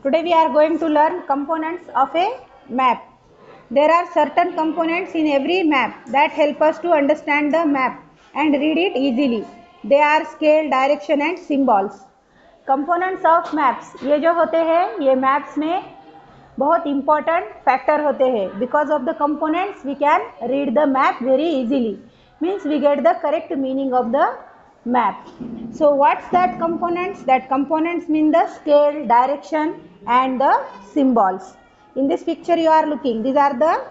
Today we are going to learn components of a map. There are certain components in every map that help us to understand the map and read it easily. They are scale, direction and symbols. Components of maps, ये जो होते हैं ये maps में बहुत important factor होते हैं. Because of the components we can read the map very easily. Means we get the correct meaning of the map. So what's that components? That components mean the scale, direction and the symbols. In this picture you are looking, these are the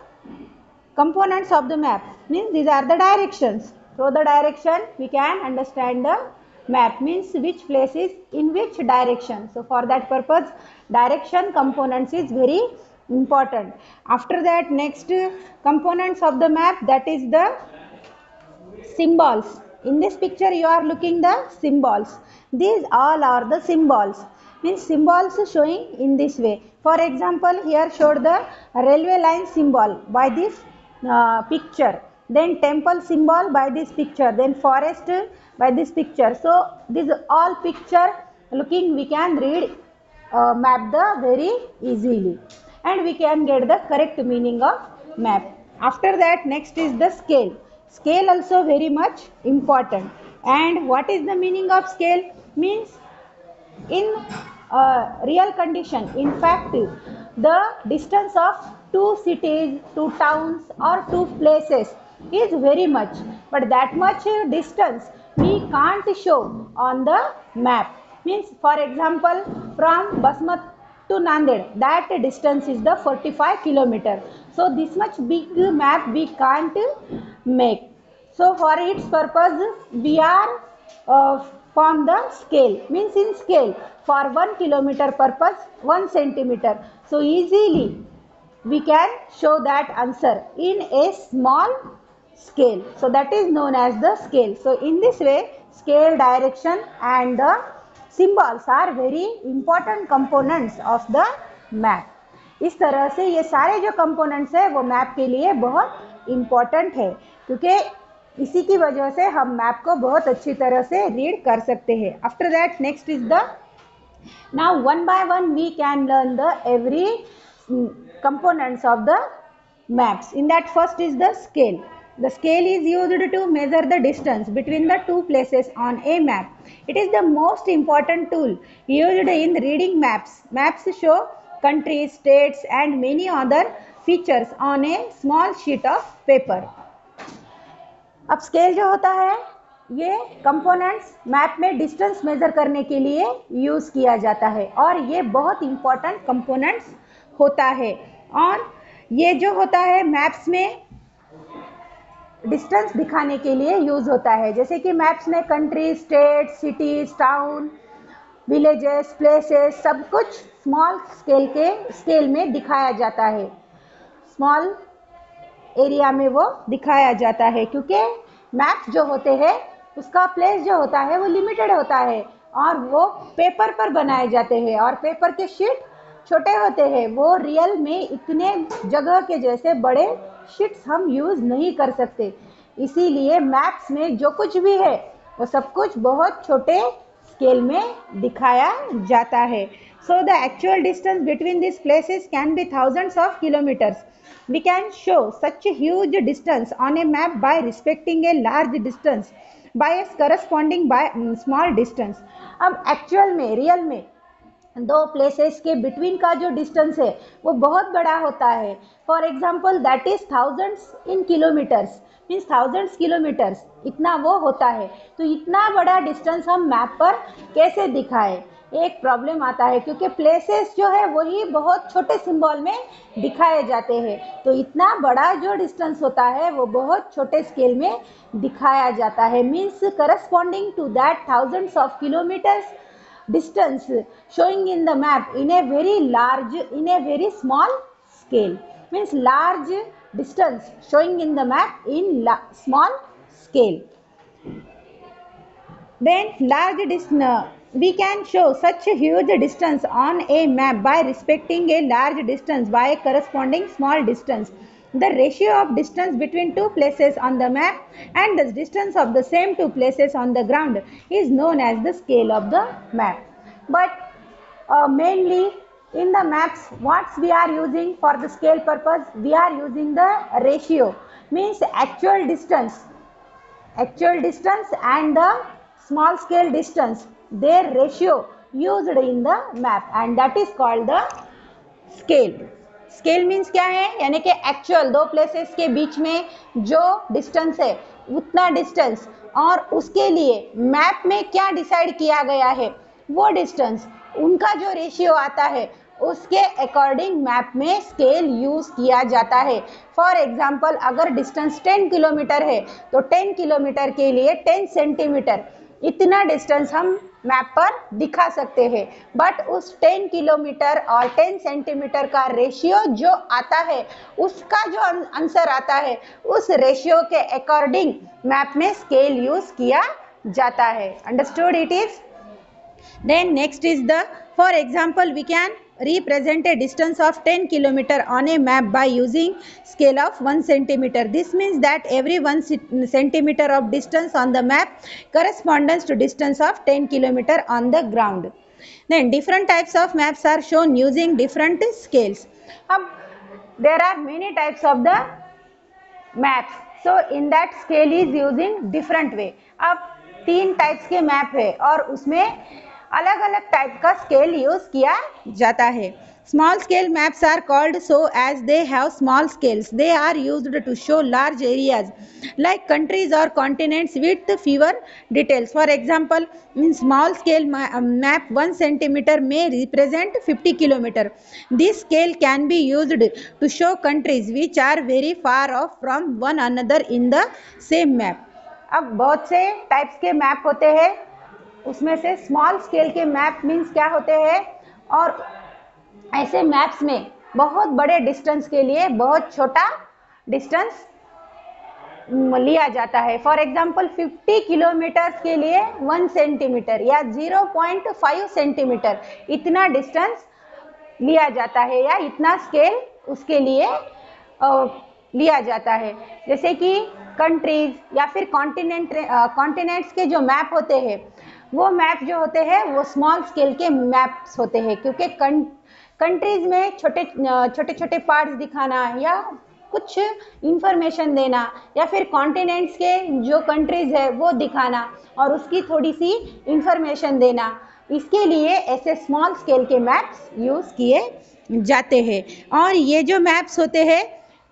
components of the map, means these are the directions. Through the direction we can understand the map, means which place is in which direction. So for that purpose direction components is very important. After that, next components of the map, that is the symbols. In this picture you are looking the symbols. These all are the symbols, means symbols showing in this way. For example, here showed the railway line symbol by this picture, then temple symbol by this picture, then forest by this picture. So these all picture looking we can read map the very easily and we can get the correct meaning of map. After that, next is the scale. Scale also very much important. And what is the meaning of scale? Means in real condition, in fact, the distance of two cities, two towns or two places is very much, but that much distance we can't show on the map. Means for example, from Basmat to Nanded, that distance is the 45 kilometer. So this much big map we can't make. So for its purpose we are form the scale, means in scale for 1 kilometer purpose 1 centimeter. So easily we can show that answer in a small scale. So that is known as the scale. So in this way scale, direction and the symbols are very important components of the map. इस तरह से ये सारे जो components है वो map के लिए बहुत important है, क्योंकि इसी की वजह से हम मैप को बहुत अच्छी तरह से रीड कर सकते हैं. After that next is the now one by one we can learn the every components of the maps. In that, first is the scale. The scale is used to measure the distance between the two places on a map. It is the most important tool used in reading maps. Maps show countries, states and many other features on a small sheet of paper. अब scale जो होता है ये components map में distance measure करने के लिए use किया जाता है और ये बहुत इम्पोर्टेंट कंपोनेंट्स होता है. और ये जो होता है मैप्स में डिस्टेंस दिखाने के लिए यूज़ होता है. जैसे कि मैप्स में country, state, cities, town, villages, places सब कुछ स्मॉल स्केल में दिखाया जाता है. स्मॉल एरिया में वो दिखाया जाता है, क्योंकि मैप्स जो होते हैं उसका प्लेस जो होता है वो लिमिटेड होता है और वो पेपर पर बनाए जाते हैं और पेपर के शीट छोटे होते हैं. वो रियल में इतने जगह के जैसे बड़े शीट्स हम यूज़ नहीं कर सकते. इसीलिए मैप्स में जो कुछ भी है वो सब कुछ बहुत छोटे स्केल में दिखाया जाता है. So the actual distance between this places can be thousands of kilometres. We can show such a huge distance on a map by respecting a large distance by a corresponding by small distance. अब actual में real में दो places के between का जो distance है वो बहुत बड़ा होता है. For example that is thousands in kilometres, means thousands kilometres इतना वो होता है. तो इतना बड़ा डिस्टेंस हम मैप पर कैसे दिखाएं? एक प्रॉब्लम आता है, क्योंकि प्लेसेस जो है वही बहुत छोटे सिंबल में दिखाए जाते हैं. तो इतना बड़ा जो डिस्टेंस होता है वो बहुत छोटे स्केल में दिखाया जाता है. Means corresponding to that thousands of kilometers distance showing in the map in a very small scale. Means large distance showing in the map in small scale. Then large distance, we can show such a huge distance on a map by respecting a large distance by a corresponding small distance. The ratio of distance between two places on the map and the distance of the same two places on the ground is known as the scale of the map. But mainly In the maps, what we are using for the scale purpose, we are using the ratio, means actual distance and the small scale distance, their ratio used in the map, and that is called the scale. Scale means क्या है, यानी कि actual दो places के बीच में जो distance है उतना डिस्टेंस, और उसके लिए मैप में क्या डिसाइड किया गया है वो डिस्टेंस, उनका जो रेशियो आता है उसके अकॉर्डिंग मैप में स्केल यूज किया जाता है. फॉर एग्जांपल, अगर डिस्टेंस 10 किलोमीटर है तो 10 किलोमीटर के लिए 10 सेंटीमीटर इतना डिस्टेंस हम मैप पर दिखा सकते हैं. बट उस 10 किलोमीटर और 10 सेंटीमीटर का रेशियो जो आता है, उसका जो आंसर आता है, उस रेशियो के अकॉर्डिंग मैप में स्केल यूज किया जाता है. Understood it is. Then next is the, for example, we can represent a distance of 10 kilometer on a map by using scale of 1 centimeter. This means that every 1 centimeter of distance on the map corresponds to distance of 10 kilometer on the ground. Then different types of maps are shown using different scales. There are many types of the maps, so in that scale is using different way. अब 3 types के map है और उसमें अलग अलग type का scale use किया जाता है. Small scale maps are called so as they have small scales. They are used to show large areas like countries और continents with fewer details. For example, in small scale map 1 centimetre में represent 50 kilometre. This scale can be used to show countries which are very far off from one another in the same map. अब बहुत से types के map होते हैं, उसमें से small scale के मैप मीन्स क्या होते हैं, और ऐसे मैप्स में बहुत बड़े डिस्टेंस के लिए बहुत छोटा डिस्टेंस लिया जाता है. फॉर एग्जांपल, 50 किलोमीटर के लिए 1 सेंटीमीटर या 0.5 सेंटीमीटर इतना डिस्टेंस लिया जाता है, या इतना स्केल उसके लिए लिया जाता है. जैसे कि कंट्रीज या फिर कॉन्टिनेंट्स के जो मैप होते हैं, वो मैप जो होते हैं वो स्मॉल स्केल के मैप्स होते हैं, क्योंकि कंट्रीज में छोटे छोटे पार्ट्स दिखाना या कुछ इंफॉर्मेशन देना, या फिर कॉन्टिनेंट्स के जो कंट्रीज है वो दिखाना और उसकी थोड़ी सी इंफॉर्मेशन देना, इसके लिए ऐसे स्मॉल स्केल के मैप्स यूज़ किए जाते हैं. और ये जो मैप्स होते हैं,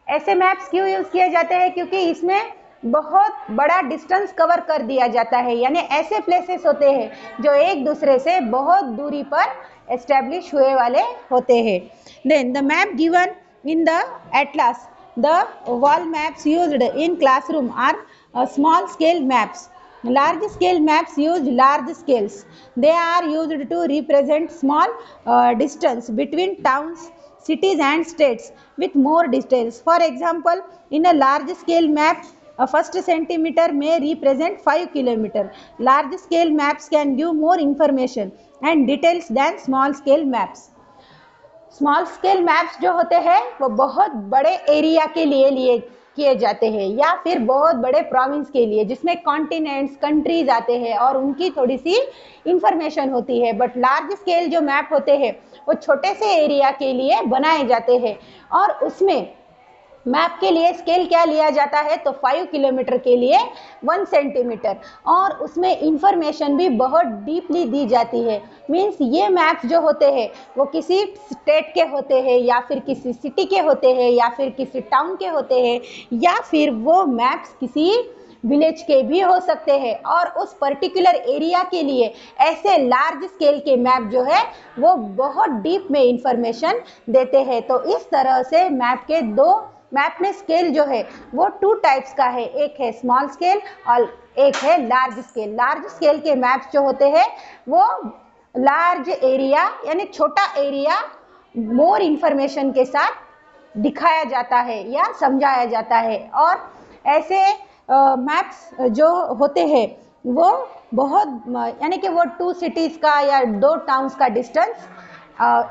ऐसे मैप्स क्यों यूज़ किए जाते हैं, क्योंकि इसमें बहुत बड़ा डिस्टेंस कवर कर दिया जाता है, यानी ऐसे प्लेसेस होते हैं जो एक दूसरे से बहुत दूरी पर एस्टेब्लिश हुए वाले होते हैं. Then the map given in the atlas. The wall maps used in classroom are small scale maps. Large scale maps use large scales. They are used to represent small distance between towns, cities and states with more details. For example, in a large scale map, a first centimeter may represent 5 kilometer. Large scale maps can give more information and details than small scale maps. Small scale maps जो होते हैं वो बहुत बड़े area के लिए किए जाते हैं, या फिर बहुत बड़े प्रोविंस के लिए जिसमें कॉन्टिनेंट्स, कंट्रीज आते हैं और उनकी थोड़ी सी इंफॉर्मेशन होती है. बट लार्ज स्केल जो मैप होते हैं वो छोटे से एरिया के लिए बनाए जाते हैं, और उसमें मैप के लिए स्केल क्या लिया जाता है, तो 5 किलोमीटर के लिए 1 सेंटीमीटर, और उसमें इंफॉर्मेशन भी बहुत डीपली दी जाती है. मीन्स ये मैप्स जो होते हैं वो किसी स्टेट के होते हैं, या फिर किसी सिटी के होते हैं, या फिर किसी टाउन के होते हैं, या फिर वो मैप्स किसी विलेज के भी हो सकते हैं, और उस पर्टिकुलर एरिया के लिए ऐसे लार्ज स्केल के मैप जो है वो बहुत डीप में इंफॉर्मेशन देते हैं. तो इस तरह से मैप में स्केल जो है वो 2 टाइप्स का है, एक है स्मॉल स्केल और एक है लार्ज स्केल. लार्ज स्केल के मैप्स जो होते हैं वो लार्ज एरिया यानी छोटा एरिया मोर इंफॉर्मेशन के साथ दिखाया जाता है या समझाया जाता है, और ऐसे मैप्स जो होते हैं वो बहुत यानी कि वो 2 सिटीज़ का या 2 टाउन्स का डिस्टेंस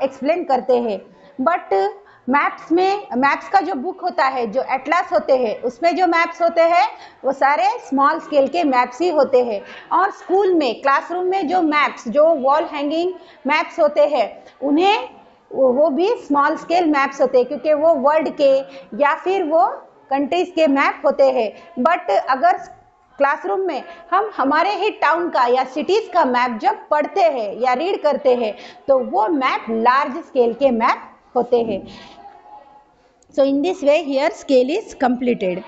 एक्सप्लेन करते हैं. बट मैप्स का जो बुक होता है, जो एटलास होते हैं, उसमें जो मैप्स होते हैं वो सारे स्मॉल स्केल के मैप्स ही होते हैं. और स्कूल में, क्लासरूम में जो मैप्स, जो वॉल हैंगिंग मैप्स होते हैं, उन्हें वो भी स्मॉल स्केल मैप्स होते हैं, क्योंकि वो वर्ल्ड के या फिर वो कंट्रीज के मैप होते हैं। बट अगर क्लासरूम में हम हमारे ही टाउन का या सिटीज का मैप जब पढ़ते हैं या रीड करते हैं तो वो मैप लार्ज स्केल के मैप होते हैं। So in this way here scale is completed.